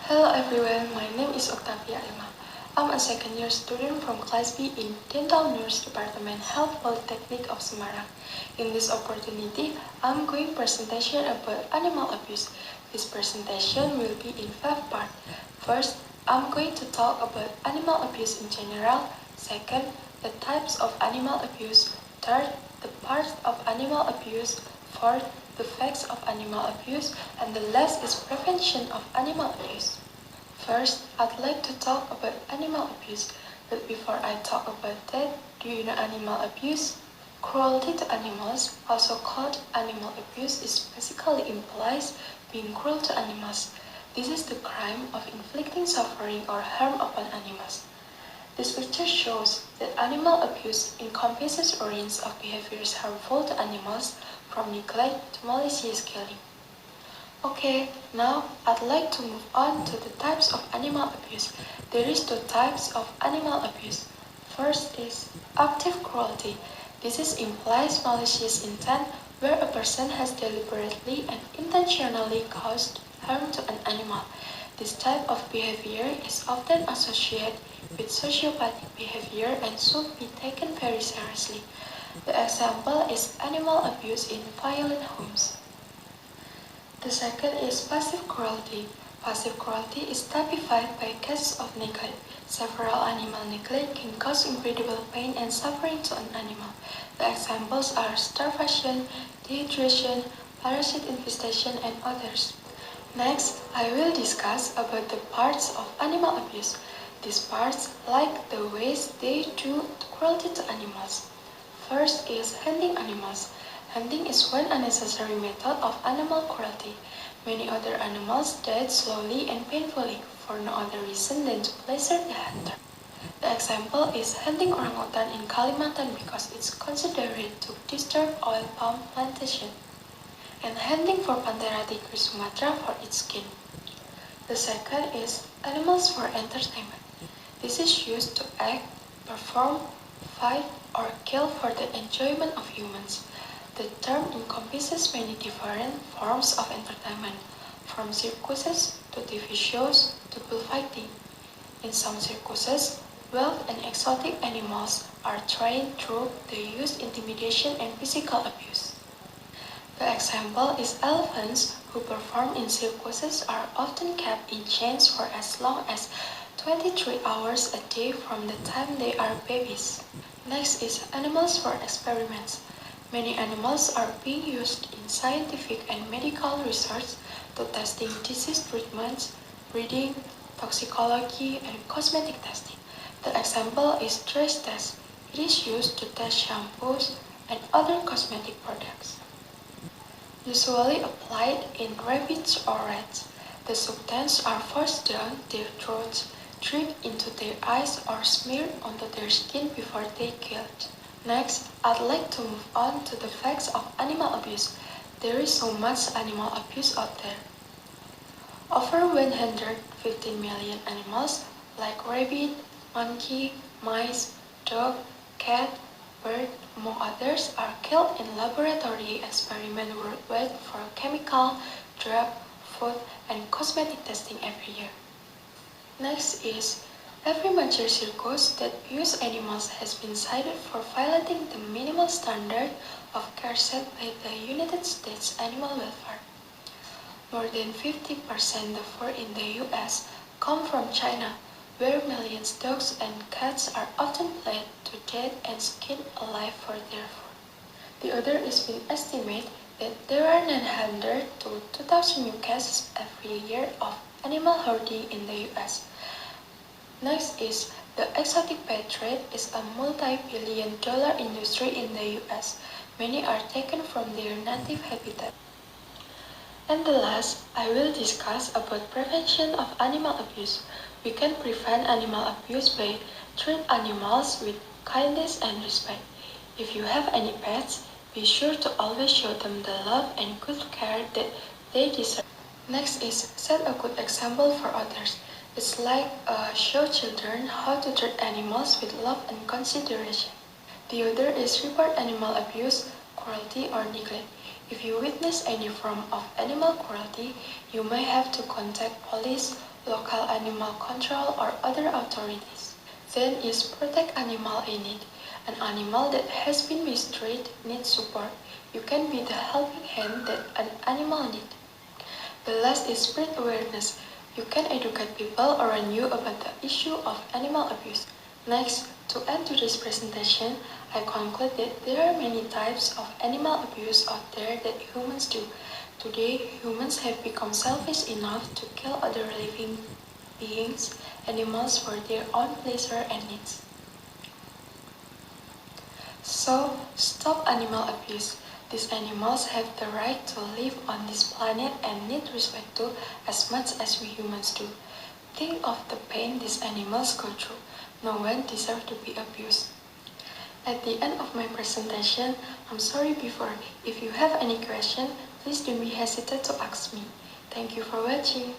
Hello everyone, my name is Oktavia. I'm a second year student from Class B in Dental Nurse Department Health Polytechnic of Semarang. In this opportunity, I'm going presentation about animal abuse. This presentation will be in 5 parts. First, I'm going to talk about animal abuse in general. Second, the types of animal abuse. Third, the parts of animal abuse. Fourth, the facts of animal abuse, and the last is prevention of animal abuse. First, I'd like to talk about animal abuse, but before I talk about that, do you know animal abuse? Cruelty to animals, also called animal abuse, is basically implies being cruel to animals. This is the crime of inflicting suffering or harm upon animals. This picture shows that animal abuse encompasses a range of behaviors harmful to animals, from neglect to malicious killing. Okay, now I'd like to move on to the types of animal abuse. There is two types of animal abuse. First is active cruelty. This implies malicious intent where a person has deliberately and intentionally caused harm to an animal. This type of behavior is often associated with sociopathic behavior and should be taken very seriously. The example is animal abuse in violent homes. The second is passive cruelty. Passive cruelty is typified by cases of neglect. Several animal neglect can cause incredible pain and suffering to an animal. The examples are starvation, dehydration, parasite infestation, and others. Next, I will discuss about the parts of animal abuse. These parts, like the ways they do cruelty to animals. First is hunting animals. Hunting is one unnecessary method of animal cruelty. Many other animals died slowly and painfully for no other reason than to pleasure the hunter. The example is hunting orangutan in Kalimantan because it's considered to disturb oil palm plantation, and hunting for Panthera tigris Sumatra for its skin. The second is animals for entertainment. This is used to act, perform, fight, or kill for the enjoyment of humans. The term encompasses many different forms of entertainment, from circuses to TV shows to bullfighting. In some circuses, wild and exotic animals are trained through the use intimidation and physical abuse. The example is elephants who perform in circuses are often kept in chains for as long as 23 hours a day from the time they are babies. Next is animals for experiments. Many animals are being used in scientific and medical research to testing disease treatments, breeding, toxicology, and cosmetic testing. The example is trace test. It is used to test shampoos and other cosmetic products. Usually applied in rabbits or rats, the substances are forced down their throats, dripped into their eyes, or smeared onto their skin before they killed. Next, I'd like to move on to the facts of animal abuse. There is so much animal abuse out there. Over 115 million animals like rabbit, monkey, mice, dog, cat, bird, among others, are killed in laboratory experiments worldwide for chemical, drug, food, and cosmetic testing every year. Next is, every major circus that uses animals has been cited for violating the minimal standard of care set by the United States Animal Welfare. More than 50% of fur in the US come from China, where millions of dogs and cats are often bled to death and skinned alive for their fur. The other is been estimated that there are 900 to 2,000 new cases every year of animal herding in the US. Next is, the exotic pet trade is a multi-billion-dollar industry in the US. Many are taken from their native habitat. And the last, I will discuss about prevention of animal abuse. We can prevent animal abuse by treating animals with kindness and respect. If you have any pets, be sure to always show them the love and good care that they deserve. Next is set a good example for others. It's like show children how to treat animals with love and consideration. The other is report animal abuse, cruelty, or neglect. If you witness any form of animal cruelty, you may have to contact police, local animal control or other authorities. Then is protect animal in need. An animal that has been mistreated needs support. You can be the helping hand that an animal needs. The last is spread awareness. You can educate people around you about the issue of animal abuse. Next, to end today's presentation, I conclude that there are many types of animal abuse out there that humans do. Today, humans have become selfish enough to kill other living beings, animals for their own pleasure and needs. So, stop animal abuse. These animals have the right to live on this planet and need respect too, as much as we humans do. Think of the pain these animals go through. No one deserves to be abused. At the end of my presentation, I'm sorry before. If you have any question, please don't be hesitant to ask me. Thank you for watching.